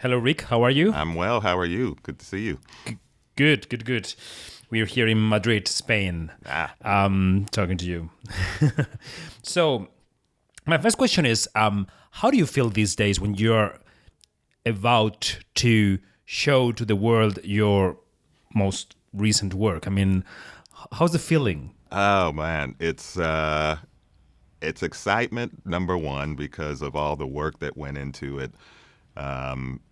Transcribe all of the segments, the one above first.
Hello, Rick. How are you? I'm well. How are you? Good to see you. Good, good, good. We're here in Madrid, Spain, Ah, talking to you. So, my first question is how do you feel these days when you're about to show to the world your most recent work? I mean, how's the feeling? oh man, it's excitement number one because of all the work that went into it,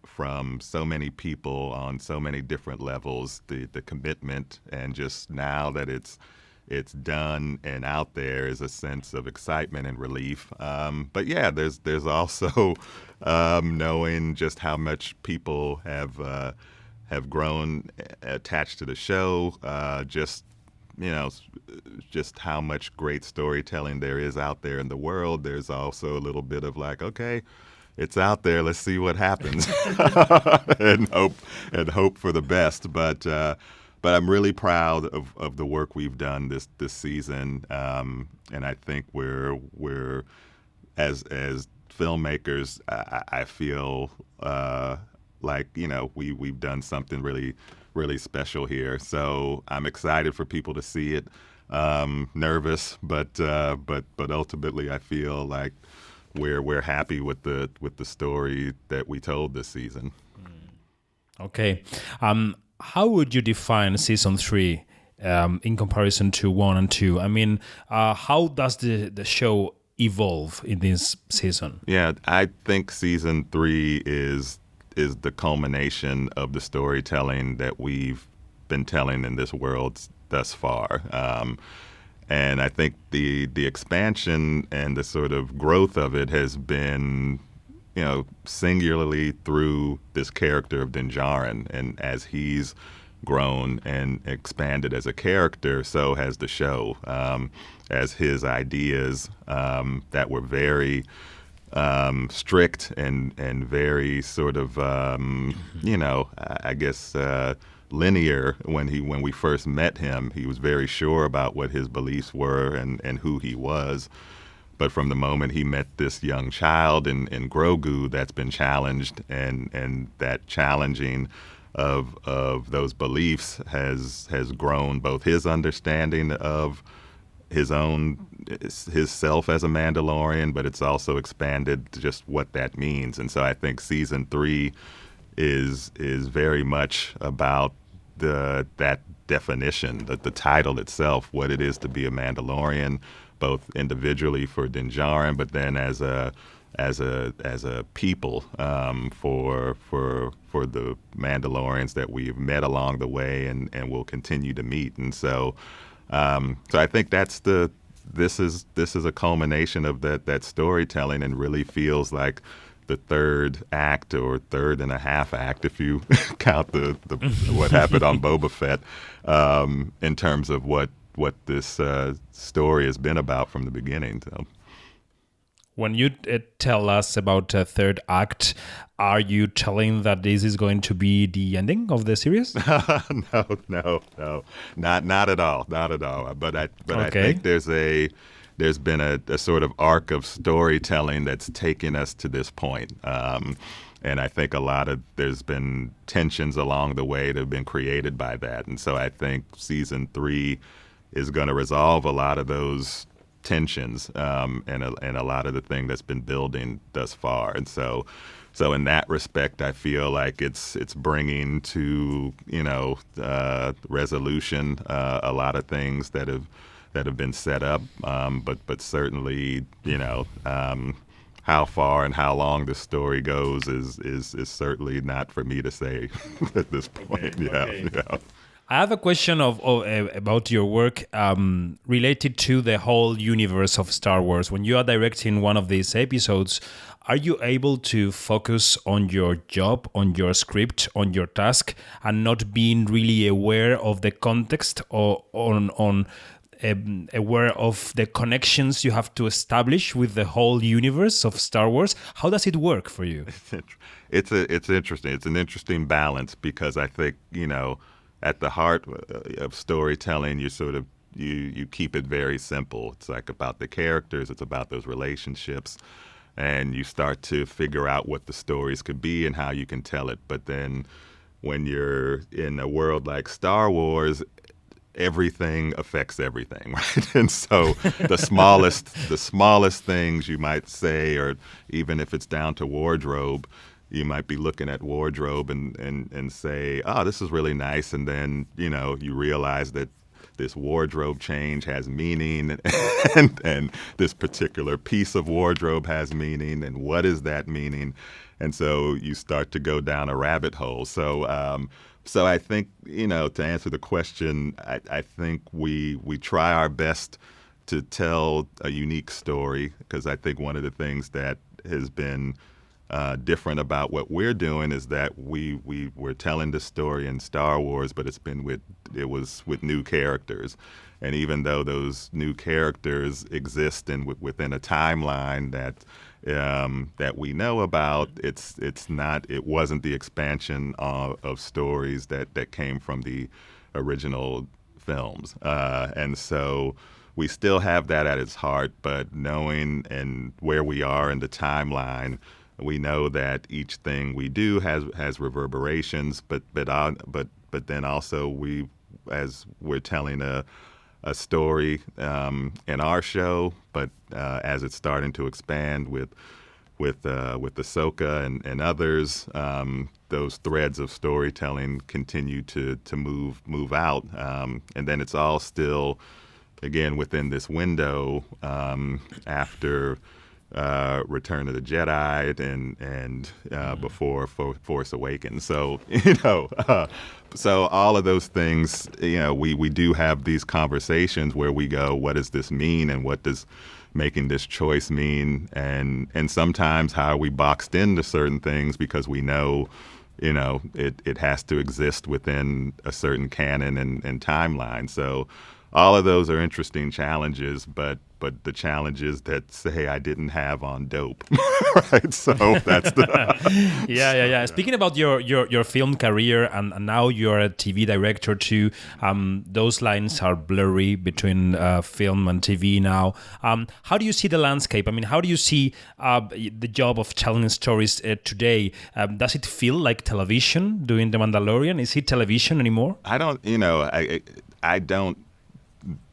from so many people on so many different levels. The commitment and just now that it's done and out there is a sense of excitement and relief. But yeah, there's also knowing just how much people have grown attached to the show. You know, just how much great storytelling there is out there in the world. There's also a little bit of like, okay, it's out there. Let's see what happens, and hope for the best. But I'm really proud of the work we've done this season, and I think we're as filmmakers, I feel like we've done something really special here. So I'm excited for people to see it. Nervous, but ultimately I feel like we're happy with the story that we told this season. Okay. How would you define season three in comparison to one and two? I mean, how does the show evolve in this season? Yeah, I think season three is the culmination of the storytelling that we've been telling in this world thus far. And I think the expansion and the sort of growth of it has been, singularly through this character of Dinjarin. And as he's grown and expanded as a character, so has the show. As his ideas that were very strict and very sort of I guess linear when we first met him. He was very sure about what his beliefs were and who he was. But from the moment he met this young child in Grogu, that's been challenged, and that challenging of those beliefs has grown both his understanding of his own his self as a Mandalorian, but it's also expanded to just what that means. And so I think season three is very much about that definition, the title itself, what it is to be a Mandalorian, both individually for Din Djarin, but then as a people, for the Mandalorians that we've met along the way and will continue to meet. And so I think this is a culmination of that storytelling, and really feels like the third act, or third and a half act, if you count the what happened on Boba Fett, in terms of what this story has been about from the beginning. So. When you tell us about a third act, are you telling that this is going to be the ending of the series? No, not at all, not at all. But I Okay. think there's been a sort of arc of storytelling that's taken us to this point. And I think there's been tensions along the way that have been created by that. And so I think season three is going to resolve a lot of those tensions, and a lot of the thing that's been building thus far. And so in that respect, I feel like it's bringing to resolution a lot of things that have been set up. But certainly, how far and how long the story goes is certainly not for me to say at this point. Okay, Yeah, okay. yeah. I have a question about your work related to the whole universe of Star Wars. When you are directing one of these episodes, are you able to focus on your job, on your script, on your task, and not being really aware of the context, or aware of the connections you have to establish with the whole universe of Star Wars? How does it work for you? It's interesting. It's an interesting balance, because I think at the heart of storytelling, you keep it very simple. It's like about the characters. It's about those relationships. and you start to figure out what the stories could be and how you can tell it. But then when you're in a world like Star Wars, everything affects everything, right? And so the smallest things you might say, or even if it's down to wardrobe, you might be looking at wardrobe and say, oh, this is really nice. And then, you realize that this wardrobe change has meaning and this particular piece of wardrobe has meaning. And what is that meaning? And so you start to go down a rabbit hole. So I think, to answer the question, I think we try our best to tell a unique story, because I think one of the things that has been different about what we're doing is that we're telling the story in Star Wars, but it was with new characters. And even though those new characters exist within a timeline that we know about, it wasn't the expansion of stories that came from the original films. And so we still have that at its heart, but knowing and where we are in the timeline, we know that each thing we do has reverberations, but then also as we're telling a story in our show, but as it's starting to expand with Ahsoka and others, those threads of storytelling continue to move out, and then it's all still, again, within this window after Return of the Jedi and before Force Awakens. So so all of those things, we do have these conversations where we go, what does this mean, and what does making this choice mean, and sometimes how are we boxed into certain things because we know it has to exist within a certain canon and timeline. So all of those are interesting challenges, but the challenges that say I didn't have on Dope, right? So that's the yeah. Speaking about your film career, and now you're a TV director too, those lines are blurry between film and TV now. How do you see the landscape? I mean, how do you see the job of telling stories today? Does it feel like television doing The Mandalorian? Is it television anymore? I don't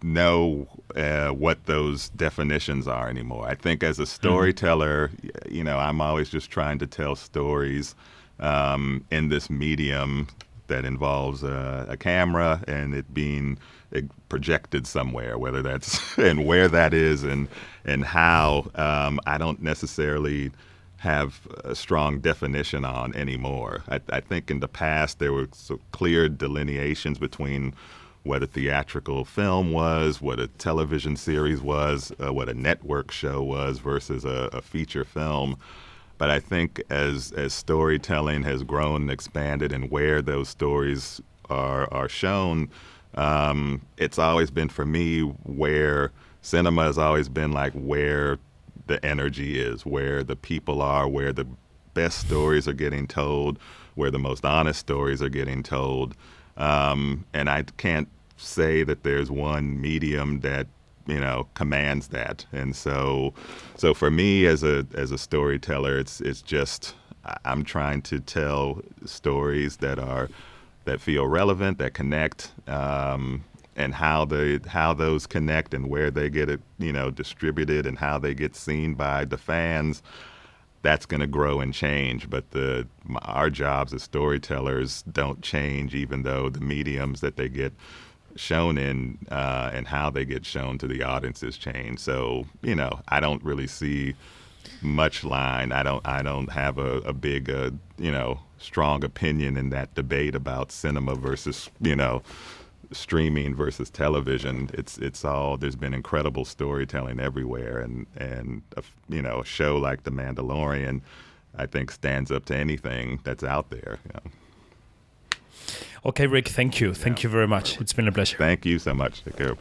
know what those definitions are anymore. I think as a storyteller, I'm always just trying to tell stories in this medium that involves a camera and it being projected somewhere, whether that's and where that is and how. I don't necessarily have a strong definition on anymore. I think in the past there were clear delineations between what a theatrical film was, what a television series was, what a network show was versus a feature film. But I think as storytelling has grown and expanded and where those stories are shown, it's always been, for me, where cinema has always been like where the energy is, where the people are, where the best stories are getting told, where the most honest stories are getting told. And I can't say that there's one medium that commands that. And so for me as a storyteller, it's just I'm trying to tell stories that feel relevant, that connect, and how those connect and where they get it distributed and how they get seen by the fans. That's going to grow and change, but our jobs as storytellers don't change, even though the mediums that they get shown in and how they get shown to the audiences change. So I don't really see much line. I don't have a big strong opinion in that debate about cinema versus streaming versus television. It's all, there's been incredible storytelling everywhere, and a show like The Mandalorian, I think, stands up to anything that's out there. Okay, Rick, thank you. Thank you very much. It's been a pleasure. Thank you so much. Take care.